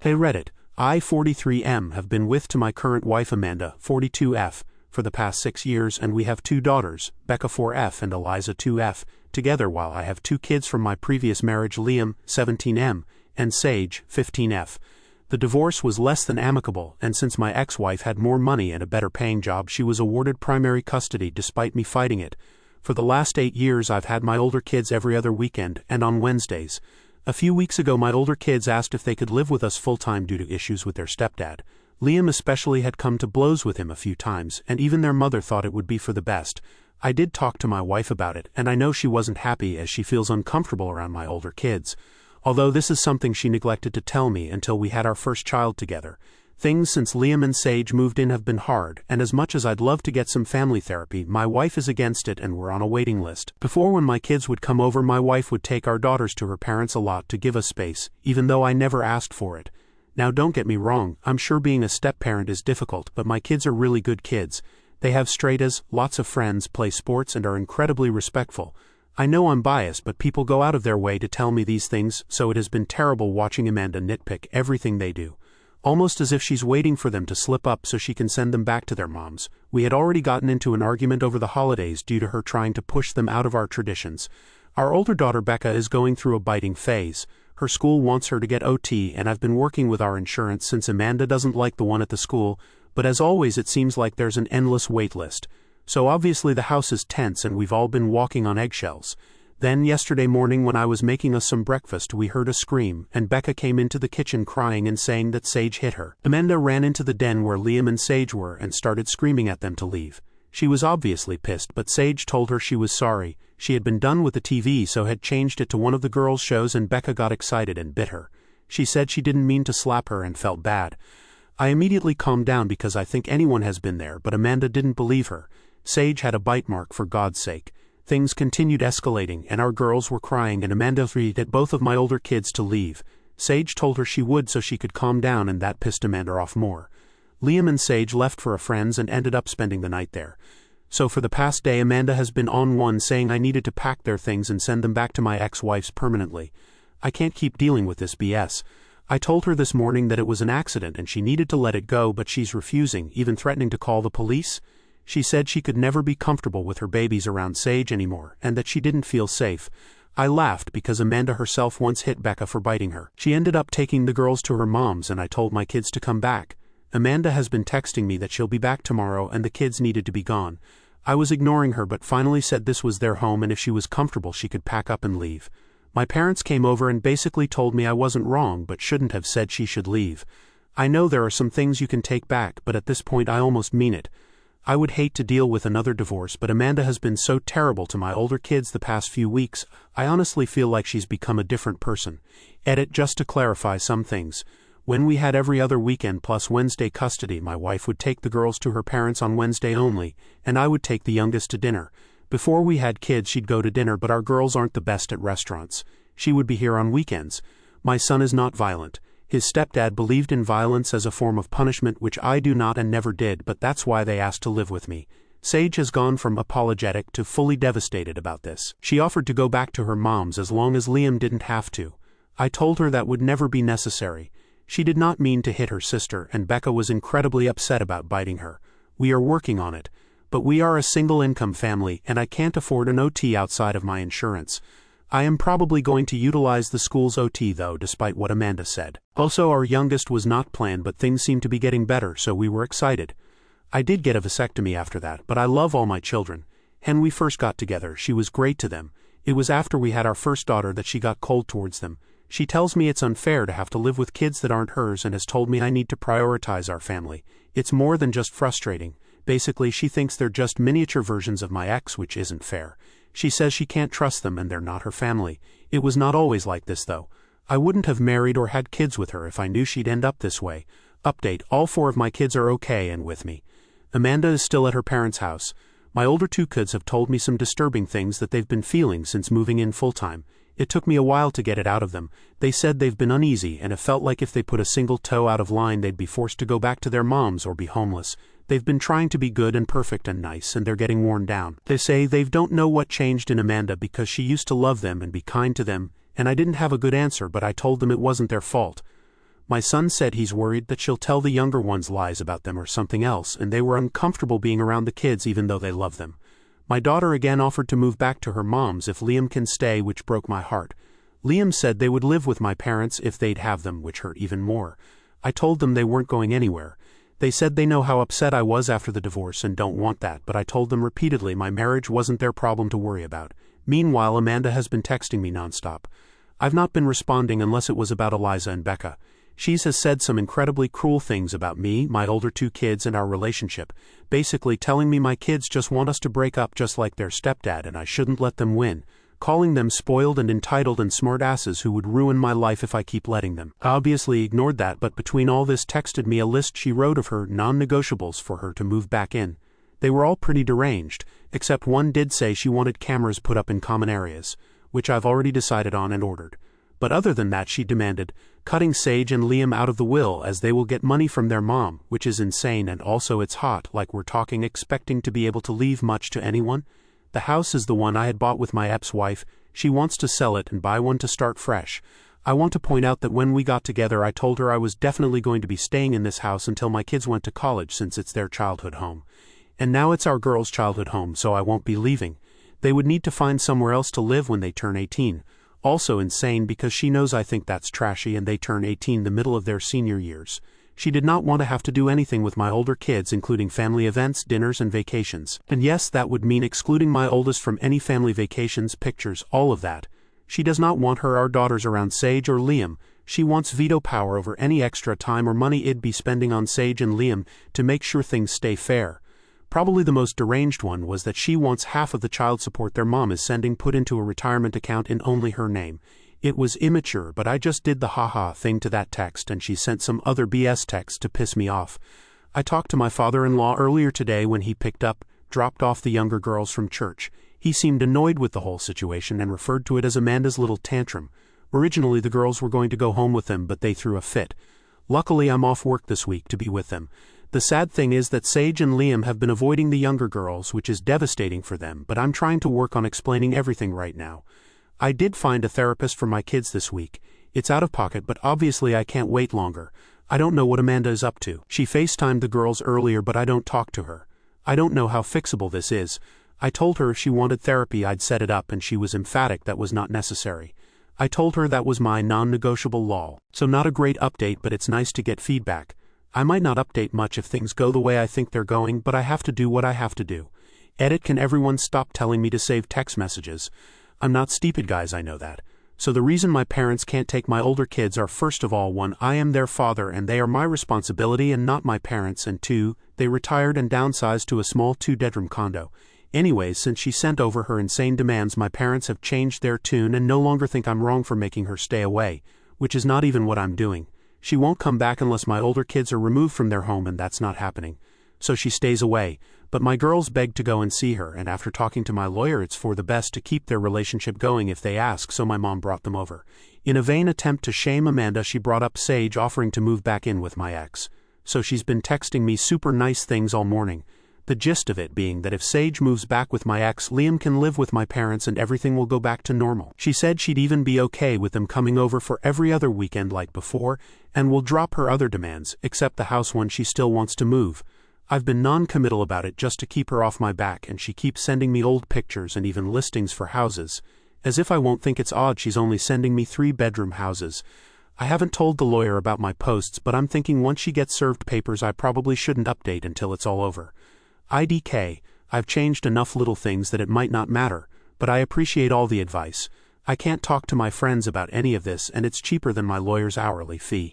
Hey Reddit, I 43M have been with to my current wife Amanda 42F for the past 6 years, and we have 2 daughters, Becca 4F and Eliza 2F, together, while I have 2 kids from my previous marriage, Liam 17M and Sage 15F. The divorce was less than amicable, and since my ex-wife had more money and a better paying job, she was awarded primary custody despite me fighting it. For the last 8 years I've had my older kids every other weekend and on Wednesdays. A few weeks ago my older kids asked if they could live with us full-time due to issues with their stepdad. Liam especially had come to blows with him a few times, and even their mother thought it would be for the best. I did talk to my wife about it, and I know she wasn't happy as she feels uncomfortable around my older kids. Although this is something she neglected to tell me until we had our first child together. Things since Liam and Sage moved in have been hard, and as much as I'd love to get some family therapy, my wife is against it and we're on a waiting list. Before, when my kids would come over, my wife would take our daughters to her parents a lot to give us space, even though I never asked for it. Now don't get me wrong, I'm sure being a step-parent is difficult, but my kids are really good kids. They have straightas, lots of friends, play sports, and are incredibly respectful. I know I'm biased, but people go out of their way to tell me these things, so it has been terrible watching Amanda nitpick everything they do. Almost as if she's waiting for them to slip up so she can send them back to their moms. We had already gotten into an argument over the holidays due to her trying to push them out of our traditions. Our older daughter Becca is going through a biting phase. Her school wants her to get OT, and I've been working with our insurance since Amanda doesn't like the one at the school, but as always it seems like there's an endless wait list. So obviously the house is tense and we've all been walking on eggshells. Then yesterday morning when I was making us some breakfast, we heard a scream, and Becca came into the kitchen crying and saying that Sage hit her. Amanda ran into the den where Liam and Sage were and started screaming at them to leave. She was obviously pissed, but Sage told her she was sorry. She had been done with the TV, so had changed it to one of the girls' shows, and Becca got excited and bit her. She said she didn't mean to slap her and felt bad. I immediately calmed down because I think anyone has been there, but Amanda didn't believe her. Sage had a bite mark, for God's sake. Things continued escalating, and our girls were crying, and Amanda agreed at both of my older kids to leave. Sage told her she would so she could calm down, and that pissed Amanda off more. Liam and Sage left for a friend's and ended up spending the night there. So for the past day Amanda has been on one, saying I needed to pack their things and send them back to my ex-wife's permanently. I can't keep dealing with this BS. I told her this morning that it was an accident and she needed to let it go, but she's refusing, even threatening to call the police. She said she could never be comfortable with her babies around Sage anymore, and that she didn't feel safe. I laughed because Amanda herself once hit Becca for biting her. She ended up taking the girls to her mom's, and I told my kids to come back. Amanda has been texting me that she'll be back tomorrow and the kids needed to be gone. I was ignoring her, but finally said this was their home and if she was comfortable she could pack up and leave. My parents came over and basically told me I wasn't wrong but shouldn't have said she should leave. I know there are some things you can take back, but at this point I almost mean it. I would hate to deal with another divorce, but Amanda has been so terrible to my older kids the past few weeks, I honestly feel like she's become a different person. Edit, just to clarify some things. When we had every other weekend plus Wednesday custody, my wife would take the girls to her parents on Wednesday only, and I would take the youngest to dinner. Before we had kids she'd go to dinner, but our girls aren't the best at restaurants. She would be here on weekends. My son is not violent. His stepdad believed in violence as a form of punishment, which I do not and never did, but that's why they asked to live with me. Sage has gone from apologetic to fully devastated about this. She offered to go back to her mom's as long as Liam didn't have to. I told her that would never be necessary. She did not mean to hit her sister, and Becca was incredibly upset about biting her. We are working on it. But we are a single-income family, and I can't afford an OT outside of my insurance. I am probably going to utilize the school's OT though, despite what Amanda said. Also, our youngest was not planned, but things seem to be getting better, so we were excited. I did get a vasectomy after that, but I love all my children. When we first got together, she was great to them. It was after we had our first daughter that she got cold towards them. She tells me it's unfair to have to live with kids that aren't hers and has told me I need to prioritize our family. It's more than just frustrating. Basically, she thinks they're just miniature versions of my ex, which isn't fair. She says she can't trust them and they're not her family. It was not always like this though. I wouldn't have married or had kids with her if I knew she'd end up this way. Update, all 4 of my kids are okay and with me. Amanda is still at her parents' house. My older 2 kids have told me some disturbing things that they've been feeling since moving in full-time. It took me a while to get it out of them. They said they've been uneasy and have felt like if they put a single toe out of line they'd be forced to go back to their moms or be homeless. They've been trying to be good and perfect and nice, and they're getting worn down. They say they don't know what changed in Amanda because she used to love them and be kind to them, and I didn't have a good answer, but I told them it wasn't their fault. My son said he's worried that she'll tell the younger ones lies about them or something else, and they were uncomfortable being around the kids even though they love them. My daughter again offered to move back to her mom's if Liam can stay, which broke my heart. Liam said they would live with my parents if they'd have them, which hurt even more. I told them they weren't going anywhere. They said they know how upset I was after the divorce and don't want that, but I told them repeatedly my marriage wasn't their problem to worry about. Meanwhile, Amanda has been texting me nonstop. I've not been responding unless it was about Eliza and Becca. She has said some incredibly cruel things about me, my older two kids, and our relationship, basically telling me my kids just want us to break up just like their stepdad and I shouldn't let them win, calling them spoiled and entitled and smart asses who would ruin my life if I keep letting them. I obviously ignored that, but between all this texted me a list she wrote of her non-negotiables for her to move back in. They were all pretty deranged, except one did say she wanted cameras put up in common areas, which I've already decided on and ordered. But other than that, she demanded cutting Sage and Liam out of the will as they will get money from their mom, which is insane, and also it's hot, like we're talking expecting to be able to leave much to anyone. The house is the one I had bought with my ex-wife. She wants to sell it and buy one to start fresh. I want to point out that when we got together I told her I was definitely going to be staying in this house until my kids went to college since it's their childhood home. And now it's our girls' childhood home, so I won't be leaving. They would need to find somewhere else to live when they turn 18. Also insane because she knows I think that's trashy and they turn 18 the middle of their senior years. She did not want to have to do anything with my older kids, including family events, dinners, and vacations. And yes, that would mean excluding my oldest from any family vacations, pictures, all of that. She does not want our daughters around Sage or Liam. She wants veto power over any extra time or money it'd be spending on Sage and Liam to make sure things stay fair. Probably the most deranged one was that she wants half of the child support their mom is sending put into a retirement account in only her name. It was immature, but I just did the haha thing to that text and she sent some other BS text to piss me off. I talked to my father-in-law earlier today when he dropped off the younger girls from church. He seemed annoyed with the whole situation and referred to it as Amanda's little tantrum. Originally the girls were going to go home with them, but they threw a fit. Luckily I'm off work this week to be with them. The sad thing is that Sage and Liam have been avoiding the younger girls, which is devastating for them, but I'm trying to work on explaining everything right now. I did find a therapist for my kids this week. It's out of pocket, but obviously I can't wait longer. I don't know what Amanda is up to. She FaceTimed the girls earlier, but I don't talk to her. I don't know how fixable this is. I told her if she wanted therapy I'd set it up, and she was emphatic that was not necessary. I told her that was my non-negotiable law. So not a great update, but it's nice to get feedback. I might not update much if things go the way I think they're going, but I have to do what I have to do. Edit. Can everyone stop telling me to save text messages? I'm not stupid, guys, I know that. So the reason my parents can't take my older kids are, first of all, 1, I am their father and they are my responsibility and not my parents, and 2, they retired and downsized to a small 2-bedroom condo. Anyways, since she sent over her insane demands, my parents have changed their tune and no longer think I'm wrong for making her stay away, which is not even what I'm doing. She won't come back unless my older kids are removed from their home, and that's not happening. So she stays away, but my girls beg to go and see her, and after talking to my lawyer it's for the best to keep their relationship going if they ask, so my mom brought them over. In a vain attempt to shame Amanda, she brought up Sage offering to move back in with my ex. So she's been texting me super nice things all morning. The gist of it being that if Sage moves back with my ex, Liam can live with my parents and everything will go back to normal. She said she'd even be okay with them coming over for every other weekend like before, and will drop her other demands, except the house one she still wants to move. I've been non-committal about it just to keep her off my back, and she keeps sending me old pictures and even listings for houses. As if I won't think it's odd she's only sending me 3-bedroom houses. I haven't told the lawyer about my posts, but I'm thinking once she gets served papers I probably shouldn't update until it's all over. IDK, I've changed enough little things that it might not matter, but I appreciate all the advice. I can't talk to my friends about any of this, and it's cheaper than my lawyer's hourly fee.